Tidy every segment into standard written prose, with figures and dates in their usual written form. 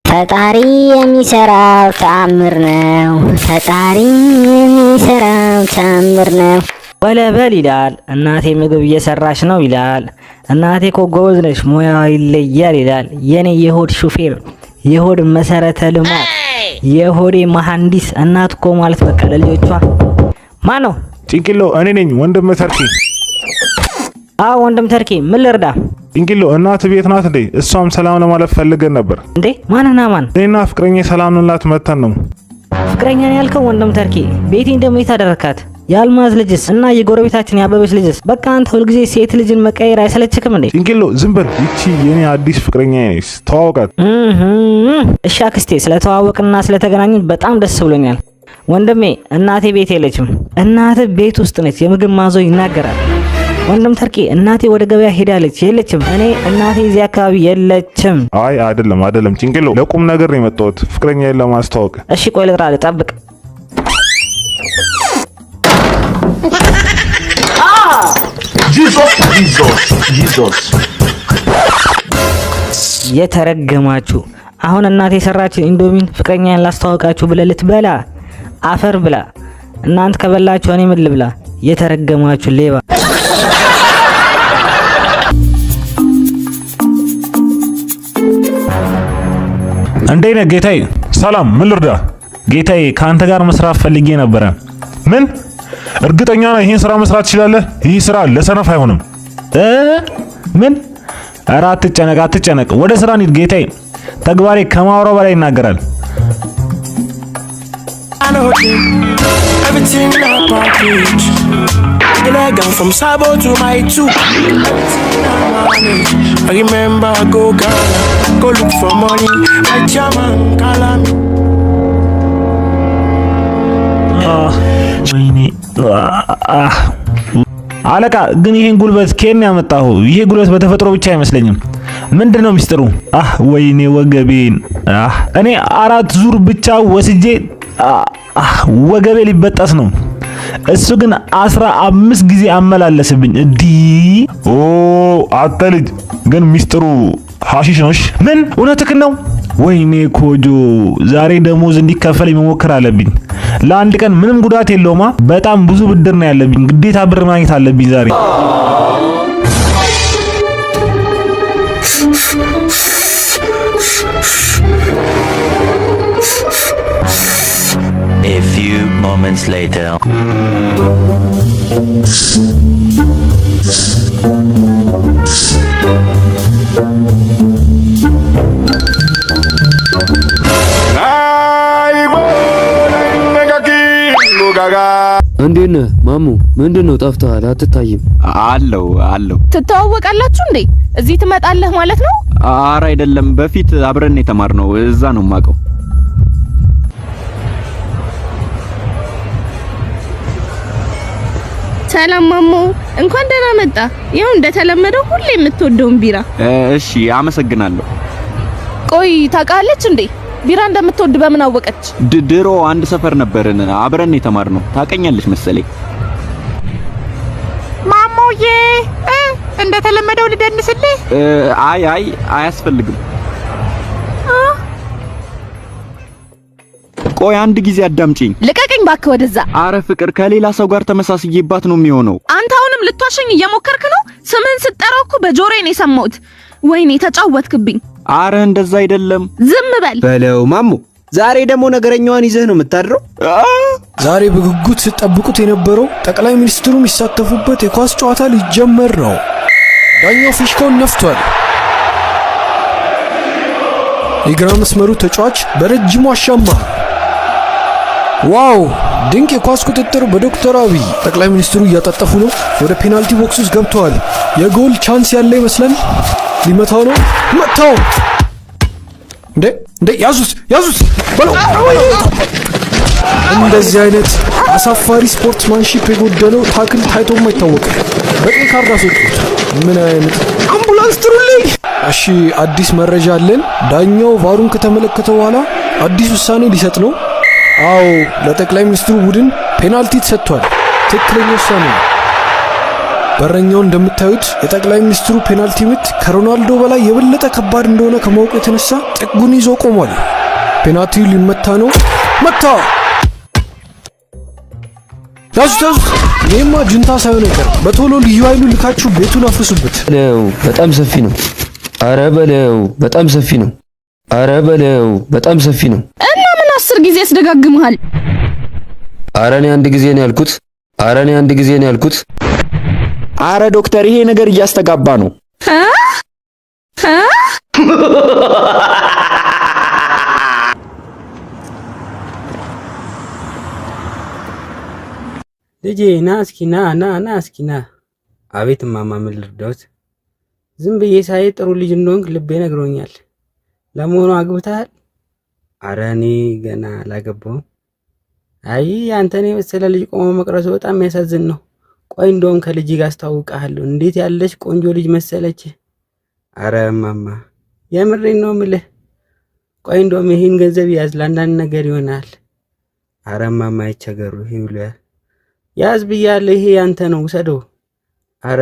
ፈጣሪ የሚሰራው ተአምር ነው። ፈጣሪ የሚሰራው ተአምር ነው። ወለበል ይላል። እናቴ ምግብ እየሰራች ነው ይላል። እናቴ እኮ ጎበዝ ነች፣ ሙያዋ ይለያል ይላል። የኔ የሆድ ሹፌር፣ የሆድ መሰረተ ልማት፣ የሆዴ መሐንዲስ እናት እኮ ማለት በቃ ለልጆቿ ማን ነው? ጭንቅሎ እኔ ነኝ ወንድም ተርኪ። አዎ ወንድም ተርኪ፣ ምን ልርዳ? ጭንቅሎ እናት ቤት ናት እንዴ? እሷም ሰላም ለማለት ፈልገን ነበር። እንዴ ማንና ማን? እኔና ፍቅረኛ ሰላም ልንላት መተን ነው። ፍቅረኛ ያልከው ወንድም ተርኪ፣ ቤቴ እንደምን ታደረካት? የአልማዝ ልጅስ እና የጎረቤታችን ያበበች ልጅስ? በቃ አንተ ሁልጊዜ ሴት ልጅን መቀየር አይሰለችክም እንዴ? ጭንቅሎ ዝም በል። ይቺ የኔ አዲስ ፍቅረኛ ነች፣ ተዋወቃት። እሺ አክስቴ፣ ስለተዋወቅና ስለተገናኘን በጣም ደስ ብሎኛል። ወንድሜ እናቴ ቤት የለችም። እናቴ ቤት ውስጥ ነች፣ የምግብ ማዞ ይናገራል። ወንድም ተርኪ፣ እናቴ ወደ ገበያ ሄዳለች፣ የለችም። እኔ እናቴ እዚህ አካባቢ የለችም። አይ አይደለም ጭንቅሎ፣ ለቁም ነገር ነው የመጣሁት፣ ፍቅረኛዬን ለማስተዋወቅ። እሺ ቆይ ልጥራ፣ ጠብቅ። ጂዞስ የተረገማችሁ! አሁን እናቴ የሰራችን ኢንዶሚን ፍቅረኛዬን ላስተዋወቃችሁ ብለህ ልትበላ አፈር ብላ። እናንተ ከበላችሁ እኔ ምን ልብላ? የተረገማችሁ ሌባ! እንዴት ነህ ጌታዬ? ሰላም፣ ምን ልርዳ? ጌታዬ ከአንተ ጋር መስራት ፈልጌ ነበረ። ምን? እርግጠኛ ነህ ይሄን ስራ መስራት ትችላለህ? ይህ ስራ ለሰነፍ አይሆንም። ምን? ኧረ አትጨነቅ፣ ወደ ስራ እንሂድ ጌታዬ። ተግባሬ ከማውራው በላይ ይናገራል። From Sabo to my two. I remember go Ghana, go look for money. My chairman call me. አለቃ ግን ይሄን ጉልበት ከኔ ያመጣው? ይሄ ጉልበት በተፈጥሮ ብቻ አይመስለኝም። ምንድነው ሚስጥሩ? ወይኔ ወገቤን! እኔ 4 ዙር ብቻ ወስጄ ወገቤ ሊበጠስ ነው። እሱ ግን 15 ጊዜ አመላለስብኝ። አተ ልጅ ግን ሚስጥሩ ሐሺሽ ነውሽ? ምን? እውነትህን ነው? ወይኔ ኮጆ፣ ዛሬ ደሞዝ እንዲከፈል መሞከር አለብኝ። ለአንድ ቀን ምንም ጉዳት የለውማ። በጣም ብዙ ብድር ነው ያለብኝ። ግዴታ ብር ማግኘት አለብኝ ዛሬ። A few moments later. እንዴት ነህ ማሙ? ምንድነው ጠፍተሃል? አትታይም። አለው ትተዋወቃላችሁ እንዴ? እዚህ ትመጣለህ ማለት ነው? ኧረ አይደለም፣ በፊት አብረን የተማርነው እዛ ነው የማውቀው። ሰላም ማሙ፣ እንኳን ደህና መጣ። ይኸው እንደተለመደው ሁሌ የምትወደውን ቢራ። እሺ አመሰግናለሁ። ቆይ ታውቃለች እንዴ ቢራ እንደምትወድ? በምን አወቀች? ድሮ አንድ ሰፈር ነበርን፣ አብረን የተማርነው። ታውቀኛለች መሰለኝ። ማሙዬ እንደተለመደው ልደንስልህ? አይ አያስፈልግም። ቆይ አንድ ጊዜ አዳምጪኝ። ልቀቀኝ ባክህ ወደዛ። አረ ፍቅር ከሌላ ሰው ጋር ተመሳስዬባት ነው የሚሆነው። አንተ አሁንም ልትዋሸኝ እየሞከርክ ነው? ስምህን ስትጠራው እኮ በጆሮዬ ነው የሰማሁት። ወይኔ ተጫወትክብኝ። አረ እንደዛ አይደለም። ዝም በል በለው ማሙ። ዛሬ ደግሞ ነገረኛዋን ይዘህ ነው የምታድረው? ዛሬ በጉጉት ሲጠብቁት የነበረው ጠቅላይ ሚኒስትሩ የሚሳተፉበት የኳስ ጨዋታ ሊጀመር ነው። ዳኛው ፊሽካውን ነፍቷል። የግራ መስመሩ ተጫዋች በረጅሙ አሻማ። ዋው! ድንቅ የኳስ ቁጥጥር በዶክተር አብይ። ጠቅላይ ሚኒስትሩ እያጣጠፉ ነው። ወደ ፔናልቲ ቦክስ ውስጥ ገብተዋል። የጎል ቻንስ ያለ ይመስላል። ሊመታው ነው። መታው! እንዴ ያዙት በለው! እንደዚህ አይነት አሳፋሪ ስፖርትማንሺፕ የጎደለው ታክል ታይቶም አይታወቅም። በቀይ ካርድ አስወጡት። ምን አይነት አምቡላንስ ጥሩልኝ! እሺ አዲስ መረጃ አለን። ዳኛው ቫሩን ከተመለከተ በኋላ አዲስ ውሳኔ ሊሰጥ ነው። አዎ ለጠቅላይ ሚኒስትሩ ቡድን ፔናልቲ ተሰጥቷል። ትክክለኛ ውሳኔ ነው። በረኛው እንደምታዩት የጠቅላይ ሚኒስትሩ ፔናልቲ ምት ከሮናልዶ በላይ የበለጠ ከባድ እንደሆነ ከማወቁ የተነሳ ጥጉን ይዞ ቆሟል። ፔናልቲው ሊመታ ነው። መታ! ያዙት! ይሄማ ጁንታ ሳይሆን አይቀርም። በቶሎ ልዩ ኃይሉ ልካችሁ ቤቱን አፍርሱበት። በጣም ሰፊ ነው። አረ በለው በጣም ሰፊ ነው። አረ በለው በጣም ሰፊ ነው። እና ምን 10 ጊዜ ያስደጋግምሃል? አረ እኔ አንድ ጊዜ ነው ያልኩት። አረ ዶክተር ይሄ ነገር እያስተጋባ ነው። ልጄ ና እስኪ ና እስኪ ና። አቤት እማማ ምን ልርዳዎት? ዝም ብዬ ሳይ ጥሩ ልጅ እንደሆንክ ልቤ ነግሮኛል። ለመሆኑ አግብተሃል? አረ እኔ ገና አላገባሁም። አይ አንተን የመሰለ ልጅ ቆሞ መቅረቱ በጣም የሚያሳዝን ነው። ቆይ እንደውም ከልጅ ጋር አስተዋውቅሃለሁ። እንዴት ያለች ቆንጆ ልጅ መሰለች። አረ እማማ የምሬን ነው የምልህ። ቆይ እንደውም ይሄን ገንዘብ ያዝ፣ ለአንዳንድ ነገር ይሆናል። አረ እማማ አይቸገሩ፣ ይውለ ያዝ ብያለሁ። ይሄ ያንተ ነው፣ ውሰደው። አረ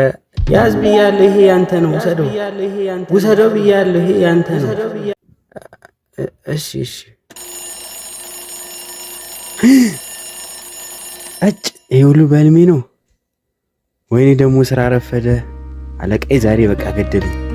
ያዝ ብያለሁ። ይሄ ያንተ ነው፣ ውሰደው። ውሰደው ብያለሁ። ይሄ ያንተ ነው። እሺ እጭ ይሄ ሁሉ በህልሜ ነው። ወይኔ ደግሞ ስራ ረፈደ። አለቃዬ ዛሬ በቃ ገደለኝ።